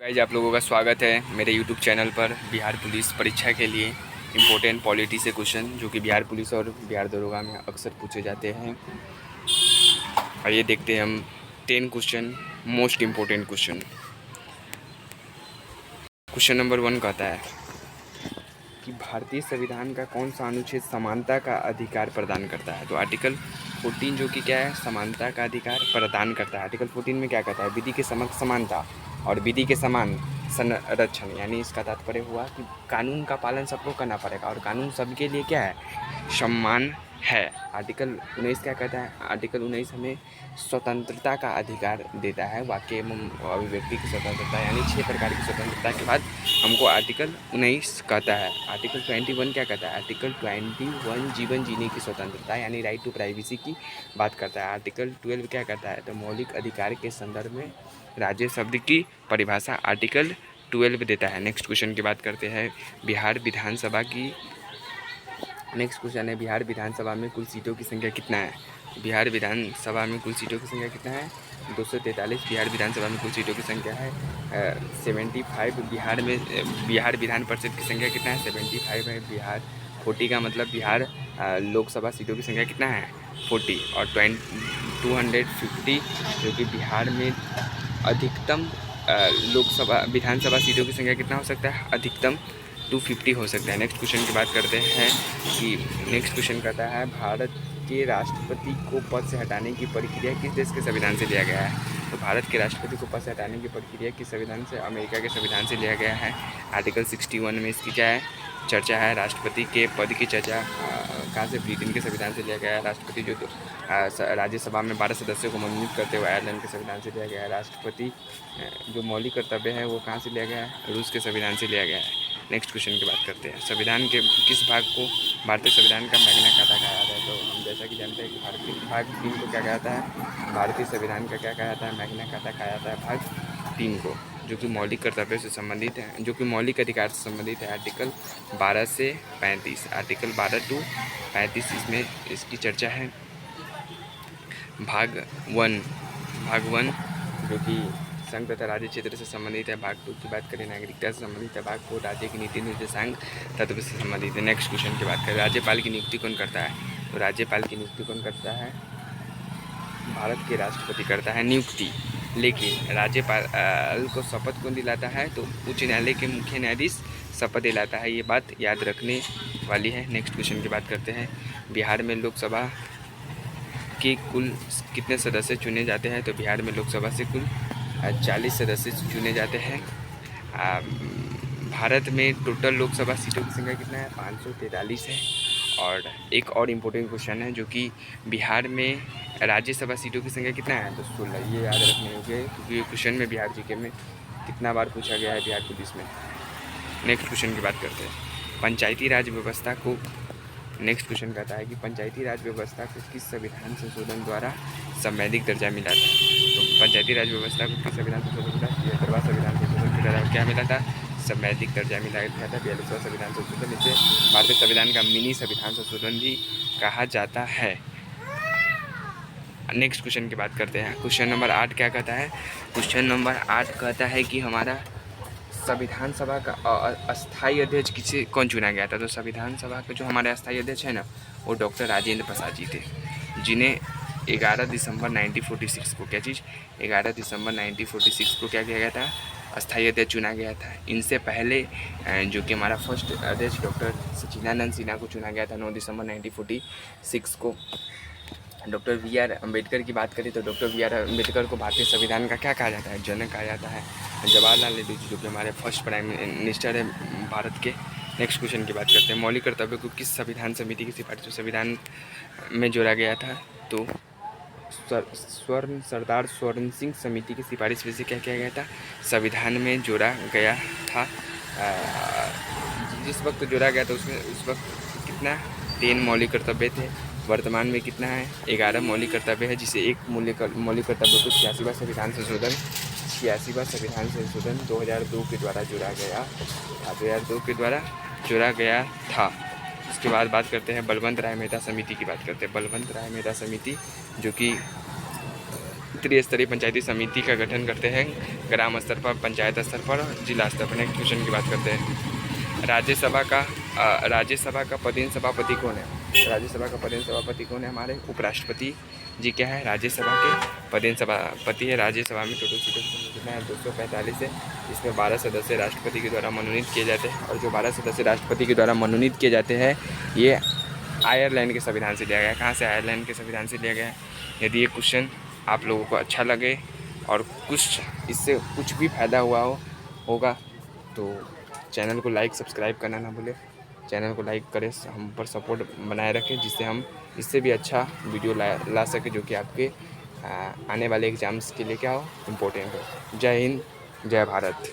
Guys आप लोगों का स्वागत है मेरे YouTube चैनल पर। बिहार पुलिस परीक्षा के लिए इम्पोर्टेंट पॉलिटी से क्वेश्चन जो कि बिहार पुलिस और बिहार दरोगा में अक्सर पूछे जाते हैं। आइए देखते हैं हम 10 question most important question. Question number 1 कहता है कि भारतीय संविधान का कौन सा अनुच्छेद समानता का अधिकार प्रदान करता है। तो आर्टिकल 14 जो कि क्या है, समानता का अधिकार प्रदान करता है। आर्टिकल 14 में क्या कहता है, विधि के समक्ष समानता और विधि के समान संरक्षण, यानी इसका तात्पर्य हुआ कि कानून का पालन सबको करना पड़ेगा और कानून सबके लिए क्या है, सम्मान है। आर्टिकल 19 क्या कहता है, आर्टिकल 19 हमें स्वतंत्रता का अधिकार देता है, वाक्य एवं अभिव्यक्ति की स्वतंत्रता, यानी 6 प्रकार की स्वतंत्रता के बाद हमको आर्टिकल 19 कहता है। आर्टिकल 21 क्या कहता है, आर्टिकल 21 जीवन जीने की स्वतंत्रता यानी राइट टू प्राइवेसी की बात करता है। आर्टिकल 12 क्या कहता है, तो मौलिक अधिकार के संदर्भ में राज्य शब्द की परिभाषा आर्टिकल 12 देता है। नेक्स्ट क्वेश्चन की बात करते हैं बिहार विधानसभा की। नेक्स्ट क्वेश्चन है बिहार विधानसभा में कुल सीटों की संख्या कितना है। बिहार विधानसभा में कुल सीटों की संख्या कितना है, 243। बिहार विधानसभा में कुल सीटों की संख्या है 75। बिहार विधान परिषद की संख्या कितना है, 75 है। बिहार 40 का मतलब बिहार लोकसभा सीटों की संख्या कितना है, 40। और 250 जो कि बिहार में अधिकतम लोकसभा विधानसभा सीटों की संख्या कितना हो सकता है, अधिकतम 250 हो सकता है। नेक्स्ट क्वेश्चन की बात करते हैं कि नेक्स्ट क्वेश्चन कहता है भारत के राष्ट्रपति को पद से हटाने की प्रक्रिया किस देश के संविधान से लिया गया है। तो भारत के राष्ट्रपति को पद से हटाने की प्रक्रिया किस संविधान से, अमेरिका के संविधान से लिया गया है। आर्टिकल 61 में इसकी क्या है, चर्चा है। राष्ट्रपति के पद की चर्चा कहाँ से, ब्रिटेन के संविधान से लिया गया है। राष्ट्रपति जो राज्यसभा में 12 सदस्यों को मनोनीत करते हुए आयरलैंड के संविधान से लिया गया है। राष्ट्रपति जो मौलिक कर्तव्य है वो कहाँ से लिया गया है, रूस के संविधान से लिया गया है। नेक्स्ट क्वेश्चन की बात करते हैं संविधान के किस भाग को भारतीय संविधान का मैग्ना कार्टा कहा जाता है। तो हम जैसा कि जानते हैं कि भारतीय भाग 3 को क्या कहा जाता है, भारतीय संविधान का क्या कहा जाता है, मैग्ना कार्टा कहा जाता है भाग 3 को, जो कि मौलिक कर्तव्य से संबंधित है, जो कि मौलिक अधिकार से संबंधित है। आर्टिकल 12 से 35, आर्टिकल 12 टू 35 इसमें इसकी चर्चा है। भाग 1 जो कि संघ तथा राज्य क्षेत्र से संबंधित है। भाग 2 की बात करें नागरिकता से संबंधित है। भाग 4 राज्य की नीति निर्देशांक तत्व से संबंधित है। नेक्स्ट क्वेश्चन की बात करें राज्यपाल की नियुक्ति कौन करता है। तो राज्यपाल की नियुक्ति कौन करता है, भारत के राष्ट्रपति करता है नियुक्ति। लेकिन राज्यपाल को शपथ कौन दिलाता है, तो उच्च न्यायालय के मुख्य न्यायाधीश शपथ दिलाता है। ये बात याद रखने वाली है। नेक्स्ट क्वेश्चन की बात करते हैं बिहार में लोकसभा के कुल कितने सदस्य चुने जाते हैं। तो बिहार में लोकसभा से कुल 40 सदस्य चुने जाते हैं। भारत में टोटल लोकसभा सीटों की संख्या कितना है, 543 है। और एक और इम्पोर्टेंट क्वेश्चन है जो कि बिहार में राज्यसभा सीटों की संख्या कितना है, तो 16। ये याद रखने योग्य है क्योंकि ये क्वेश्चन में बिहार जीके में कितना बार पूछा गया है बिहार पुलिस में। नेक्स्ट क्वेश्चन की बात करते हैं पंचायती राज व्यवस्था को। नेक्स्ट क्वेश्चन कहता है कि पंचायती राज व्यवस्था को किस संविधान संशोधन द्वारा संवैधानिक दर्जा मिला था। तो पंचायती राज व्यवस्था को किस संविधान संशोधन मिला, 73वां संविधान संशोधन के द्वारा क्या मिला था, संवैधानिक दर्जा मिला था। 42वां संविधान संशोधन, इसे भारतीय संविधान का मिनी संविधान संशोधन भी कहा जाता है। नेक्स्ट क्वेश्चन की बात करते हैं। क्वेश्चन नंबर 8 क्या कहता है, क्वेश्चन नंबर 8 कहता है कि हमारा संविधान सभा का अस्थायी अध्यक्ष किसे कौन चुना गया था। तो संविधान सभा के जो हमारे अस्थायी अध्यक्ष है ना, वो डॉक्टर राजेंद्र प्रसाद जी थे, जिन्हें 11 दिसंबर 1946 को क्या चीज़, 11 दिसंबर 1946 को क्या किया गया था, अस्थायी अध्यक्ष चुना गया था। इनसे पहले जो कि हमारा फर्स्ट अध्यक्ष डॉक्टर सचिदानंद सिन्हा को चुना गया था 9 दिसंबर 1946 को। डॉक्टर वी आर अम्बेडकर की बात करें तो डॉक्टर वी आर अम्बेडकर को भारतीय संविधान का क्या कहा जाता है, जनक कहा जाता है। जवाहरलाल नेहरू जी जो कि हमारे फर्स्ट प्राइम मिनिस्टर है भारत के। नेक्स्ट क्वेश्चन की बात करते हैं मौलिक कर्तव्य को किस संविधान समिति की सिफारिश संविधान में जोड़ा गया था। तो सरदार स्वर्ण सिंह समिति की सिफारिश से क्या किया गया था, संविधान में जोड़ा गया था। जिस वक्त जोड़ा गया था उसमें उस वक्त कितना 10 मौलिक कर्तव्य थे। वर्तमान में कितना है, 11 मौलिक कर्तव्य है, जिसे एक मौलिक कर्तव्य को 86वां संविधान संशोधन 2002 के द्वारा जोड़ा गया, 2002 के द्वारा जोड़ा गया था। उसके बाद बात करते हैं बलवंत राय मेहता समिति की बात करते हैं। बलवंत राय मेहता समिति जो कि त्रिस्तरीय पंचायती समिति का गठन करते हैं। ग्राम स्तर पर, पंचायत स्तर पर, जिला स्तर पर। नेक्स्ट क्वेश्चन की बात करते हैं। राज्यसभा का पदेन सभापति कौन है? राज्यसभा का पदेन सभापति कौन है? हमारे उपराष्ट्रपति जी क्या है? राज्यसभा के पदेन सभापति है। राज्यसभा में टोटल सीटें कितना है? 245 है। इसमें 12 सदस्य राष्ट्रपति के द्वारा मनोनीत किए जाते हैं, और जो 12 सदस्य राष्ट्रपति के द्वारा मनोनीत किए जाते हैं ये आयरलैंड के संविधान से लिया गया है। कहाँ से? आयरलैंड के संविधान से लिया गया है। यदि ये क्वेश्चन आप लोगों को अच्छा लगे और कुछ इससे कुछ भी फ़ायदा होगा तो चैनल को लाइक सब्सक्राइब करना ना भूलें। चैनल को लाइक करें, हम पर सपोर्ट बनाए रखें, जिससे हम इससे भी अच्छा वीडियो ला सकें जो कि आपके आने वाले एग्ज़ाम्स के लिए क्या हो, इम्पोर्टेंट हो। जय हिंद, जय भारत।